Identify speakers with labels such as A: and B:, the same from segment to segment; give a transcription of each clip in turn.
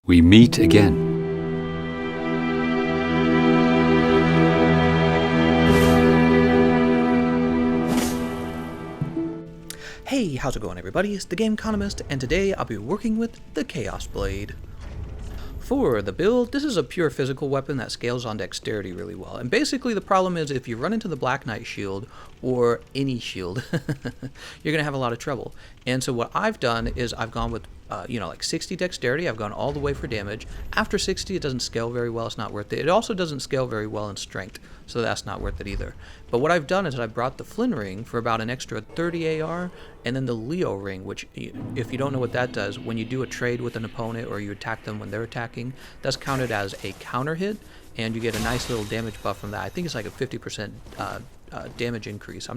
A: We meet again.
B: Hey, how's it going everybody? It's TheGameconomist, and today I'll be working with the Chaos Blade. For the build, this is a pure physical weapon that scales on dexterity really well. And basically the problem is if you run into the Black Knight shield, or any shield, you're going to have a lot of trouble. And so what I've done is I've gone with like 60 dexterity. I've gone all the way for damage. After 60, it doesn't scale very well. It's not worth it. It also doesn't scale very well in strength, so that's not worth it either. But what I've done is I brought the Flynn ring for about an extra 30 AR, and then the Leo ring, which, if you don't know what that does, when you do a trade with an opponent or you attack them when they're attacking, that's counted as a counter hit, and you get a nice little damage buff from that. I think it's like a 50% damage increase.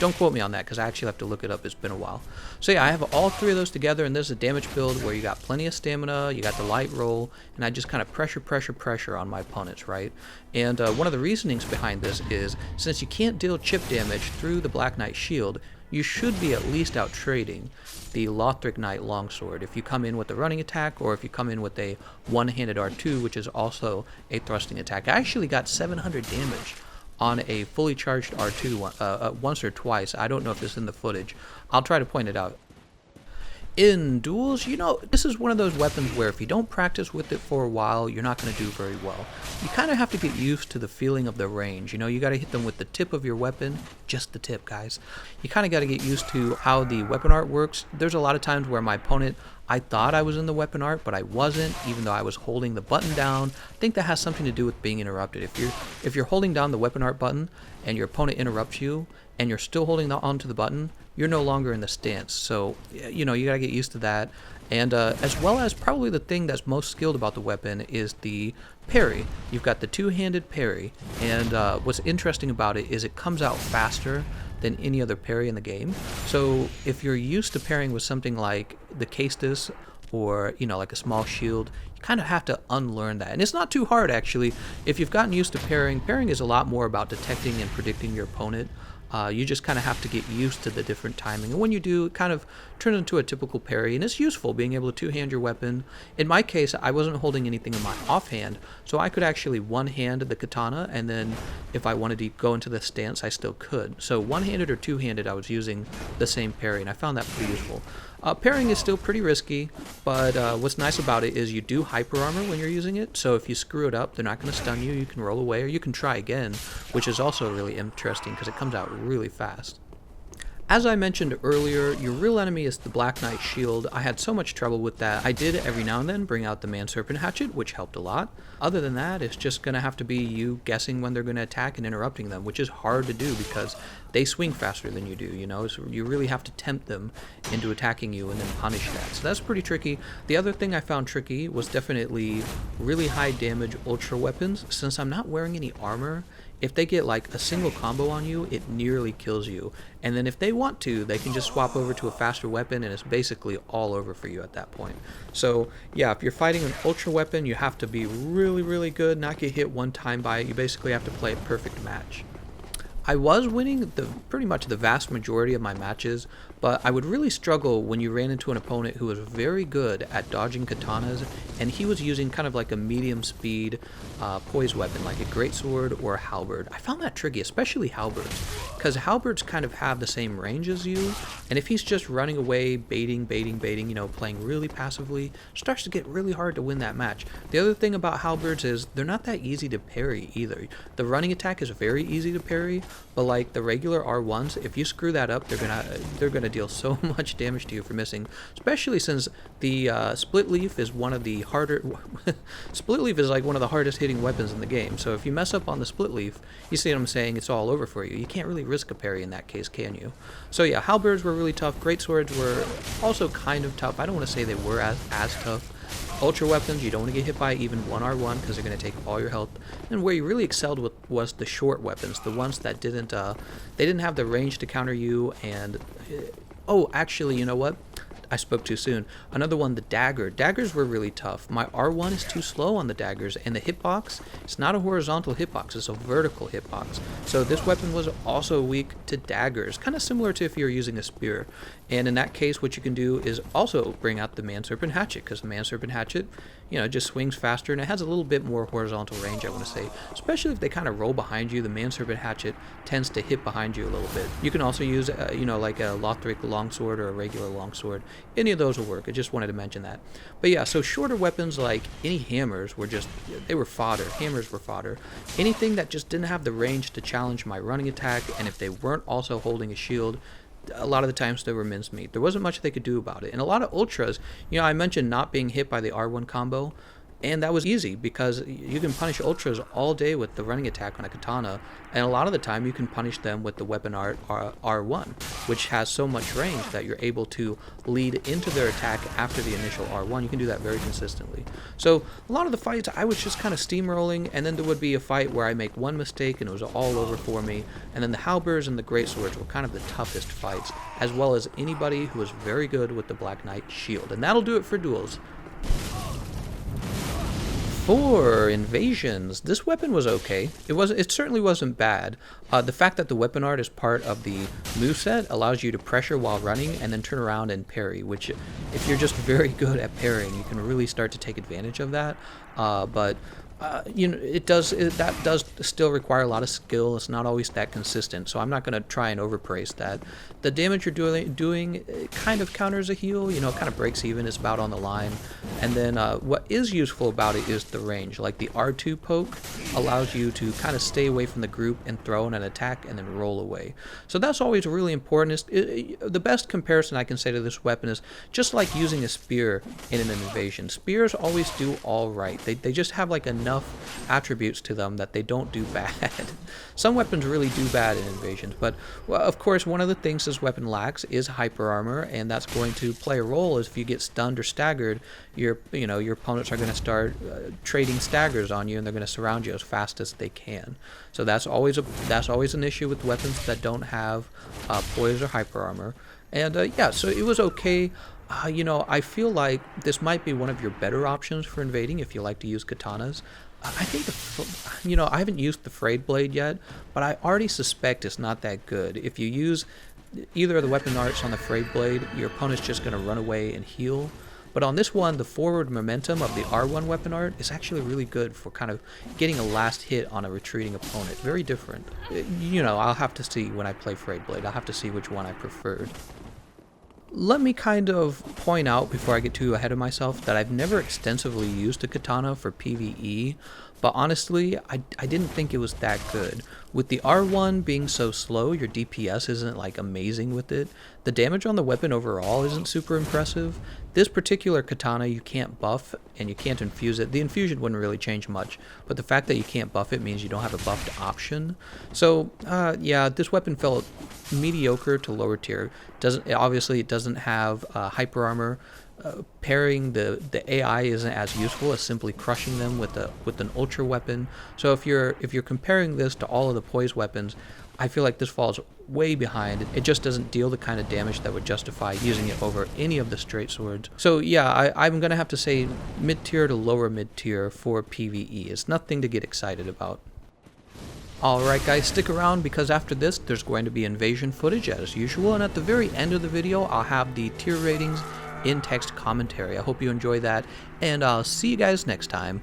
B: Don't quote me on that because I actually have to look it up. It's been a while. So yeah, I have all three of those together, and this is a damage build where you got plenty of stamina, you got the light roll, and I just kind of pressure on my opponents, right? And one of the reasonings behind this is since you can't deal chip damage through the Black Knight shield, you should be at least out trading the Lothric Knight longsword if you come in with a running attack, or if you come in with a one-handed R2, which is also a thrusting attack. I actually got 700 damage on a fully charged R2 once or twice. I don't know if it's in the footage. I'll try to point it out. In duels, this is one of those weapons where if you don't practice with it for a while, you're not going to do very well. You kind of have to get used to the feeling of the range. You got to hit them with the tip of your weapon, just the tip, guys. You kind of got to get used to how the weapon art works. There's a lot of times where my opponent, I thought I was in the weapon art, but I wasn't, even though I was holding the button down. I think that has something to do with being interrupted. If you're holding down the weapon art button and your opponent interrupts you and you're still holding onto the button, you're no longer in the stance. So, you gotta get used to that. And as well as probably the thing that's most skilled about the weapon is the parry. You've got the two-handed parry, and what's interesting about it is it comes out faster than any other parry in the game. So if you're used to parrying with something like the Caestus or like a small shield, you kind of have to unlearn that. And it's not too hard, actually. If you've gotten used to parrying is a lot more about detecting and predicting your opponent. You just kind of have to get used to the different timing, and when you do, it kind of turns into a typical parry, and it's useful being able to two-hand your weapon. In my case, I wasn't holding anything in my offhand, so I could actually one-hand the katana, and then if I wanted to go into the stance, I still could. So one-handed or two-handed, I was using the same parry, and I found that pretty useful. Parrying is still pretty risky, but what's nice about it is you do hyper armor when you're using it, so if you screw it up, they're not going to stun you. You can roll away, or you can try again, which is also really interesting because it comes out really fast. As I mentioned earlier, your real enemy is the Black Knight shield. I had so much trouble with that. I did every now and then bring out the Man-Serpent hatchet, which helped a lot. Other than that, it's just going to have to be you guessing when they're going to attack and interrupting them, which is hard to do because they swing faster than you do, so you really have to tempt them into attacking you and then punish that. So that's pretty tricky. The other thing I found tricky was definitely really high damage ultra weapons. Since I'm not wearing any armor, if they get like a single combo on you, it nearly kills you. And then if they want to, they can just swap over to a faster weapon, and it's basically all over for you at that point. So yeah, if you're fighting an ultra weapon, you have to be really good, not get hit one time by it. You basically have to play a perfect match. I was winning pretty much the vast majority of my matches, but I would really struggle when you ran into an opponent who was very good at dodging katanas, and he was using kind of like a medium speed poise weapon, like a greatsword or a halberd. I found that tricky, especially halberds, because halberds kind of have the same range as you, and if he's just running away, baiting, playing really passively, it starts to get really hard to win that match. The other thing about halberds is they're not that easy to parry either. The running attack is very easy to parry, but like the regular R1s, if you screw that up, they're gonna deal so much damage to you for missing. Especially since the split leaf is one of the harder. Split leaf is like one of the hardest hitting weapons in the game. So if you mess up on the split leaf, you see what I'm saying? It's all over for you. You can't really risk a parry in that case, can you? So yeah, halberds were really tough. Greatswords were also kind of tough. I don't want to say they were as tough. Ultra weapons, you don't want to get hit by even one R1 because they're going to take all your health. And where you really excelled with was the short weapons, the ones that didn't have the range to counter you. And oh, actually, you know what? I spoke too soon. Another one, the dagger. Daggers were really tough. My R1 is too slow on the daggers, and the hitbox, it's not a horizontal hitbox, it's a vertical hitbox. So this weapon was also weak to daggers, kind of similar to if you're using a spear. And in that case, what you can do is also bring out the Man-Serpent Hatchet, because the Man-Serpent Hatchet, you know, just swings faster, and it has a little bit more horizontal range, I want to say. Especially if they kind of roll behind you, the Man-Serpent Hatchet tends to hit behind you a little bit. You can also use, you know, like a Lothric longsword or a regular longsword. Any of those will work. I just wanted to mention that. But yeah, so shorter weapons like any hammers were just, they were fodder. Hammers were fodder. Anything that just didn't have the range to challenge my running attack, and if they weren't also holding a shield, a lot of the times they were mincemeat. There wasn't much they could do about it. And a lot of ultras, you know, I mentioned not being hit by the R1 combo, and that was easy because you can punish ultras all day with the running attack on a katana, and a lot of the time you can punish them with the weapon art R1, which has so much range that you're able to lead into their attack after the initial R1. You can do that very consistently. So a lot of the fights I was just kind of steamrolling, and then there would be a fight where I make one mistake and it was all over for me, and then the halberds and the greatswords were kind of the toughest fights, as well as anybody who was very good with the Black Knight shield. And that'll do it for duels. For invasions, this weapon was okay. It certainly wasn't bad. The fact that the weapon art is part of the moveset allows you to pressure while running and then turn around and parry, which if you're just very good at parrying, you can really start to take advantage of that. You know, that does still require a lot of skill. It's not always that consistent, so I'm not going to try and overpraise that. The damage you're doing kind of counters a heal, you know, it kind of breaks even, it's about on the line. And then what is useful about it is the range. Like the R2 poke allows you to kind of stay away from the group and throw in an attack and then roll away. So that's always really important. The best comparison I can say to this weapon is just like using a spear in an invasion. Spears always do all right. They just have like enough attributes to them that they don't do bad. Some weapons really do bad in invasions, but well, of course one of the things this weapon lacks is hyper armor, and that's going to play a role. If you get stunned or staggered, your opponents are going to start trading staggers on you, and they're going to surround you as fast as they can. So that's always an issue with weapons that don't have poise or hyper armor. And yeah, so it was okay. You know, I feel like this might be one of your better options for invading if you like to use katanas. I think, you know, I haven't used the frayed blade yet, but I already suspect it's not that good. If you use either of the weapon arts on the frayed blade, your opponent's just going to run away and heal. But on this one, the forward momentum of the R1 weapon art is actually really good for kind of getting a last hit on a retreating opponent. Very different. You know, I'll have to see when I play frayed blade. I'll have to see which one I preferred. Let me kind of point out before I get too ahead of myself that I've never extensively used a katana for PvE, but honestly, I didn't think it was that good. With the R1 being so slow, your DPS isn't like amazing with it. The damage on the weapon overall isn't super impressive. This particular katana you can't buff and you can't infuse it. The infusion wouldn't really change much, but the fact that you can't buff it means you don't have a buffed option. So yeah, this weapon felt mediocre to lower tier. Obviously it doesn't have hyper armor. Parrying the AI isn't as useful as simply crushing them with an ultra weapon. So if you're comparing this to all of the poise weapons, I feel like this falls way behind. It just doesn't deal the kind of damage that would justify using it over any of the straight swords. So yeah, I'm gonna have to say mid-tier to lower mid-tier for PvE. It's nothing to get excited about. Alright guys, stick around because after this there's going to be invasion footage as usual, and at the very end of the video I'll have the tier ratings in text commentary. I hope you enjoy that, and I'll see you guys next time.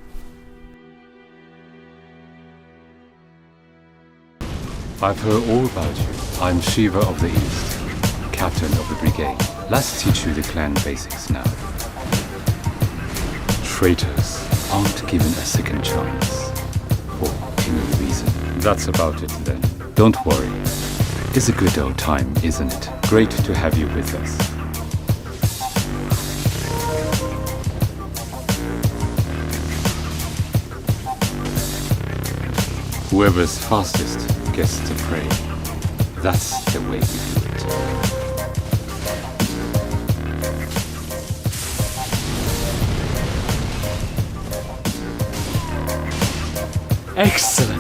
A: I've heard all about you. I'm Shiva of the East, captain of the brigade. Let's teach you the clan basics now. Traitors aren't given a second chance for any reason. That's about it then. Don't worry. It's a good old time, isn't it? Great to have you with us. Whoever's fastest gets the prey. That's the way we do it. Excellent!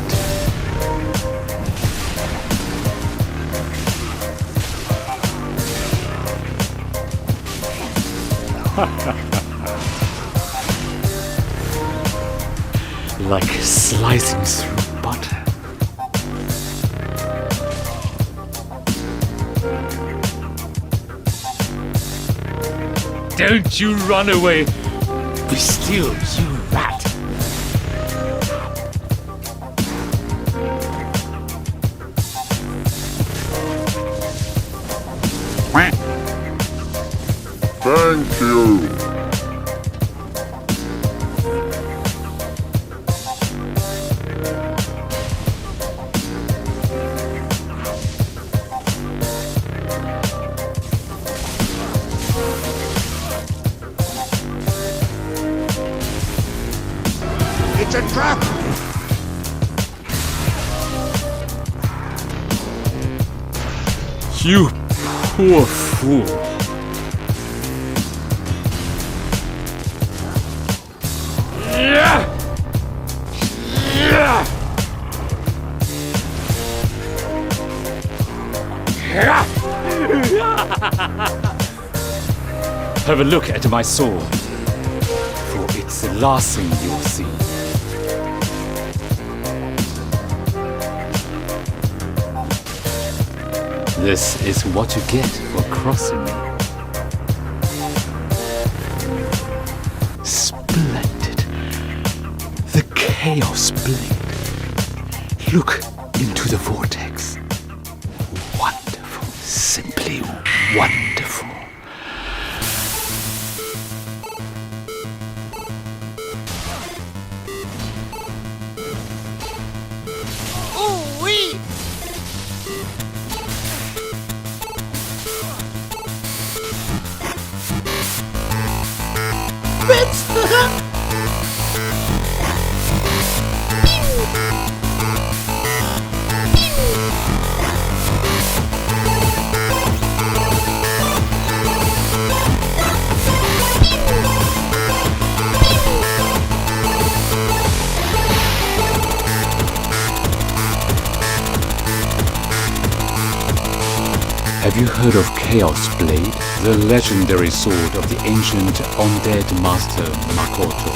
A: Like slicing through butter. Don't you run away! Be still, you rat!
C: Thank you. It's a trap!
A: You poor fool! Have a look at my sword, for it's the last thing you'll see. This is what you get for crossing me. Splendid. The Chaos Blade. Look into the vortex. Wonderful. Simply wonderful.
D: Ooh-wee!
A: Have you heard of Chaos Blade, the legendary sword of the ancient undead master Makoto?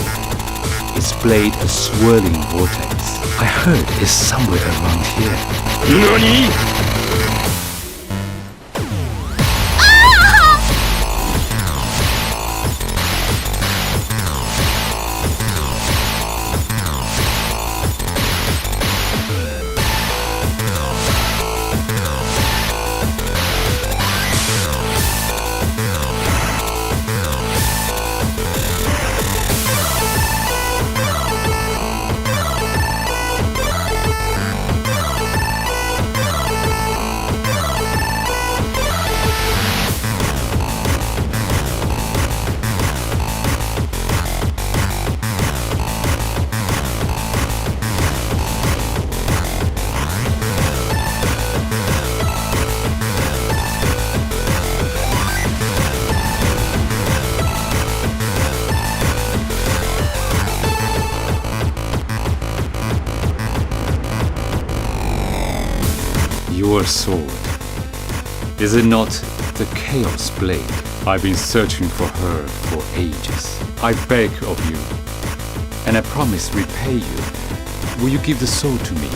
A: Its blade a swirling vortex. I heard it's somewhere around here. NANI?! Your sword. Is it not the Chaos Blade? I've been searching for her for ages. I beg of you, and I promise repay you. Will you give the sword to me?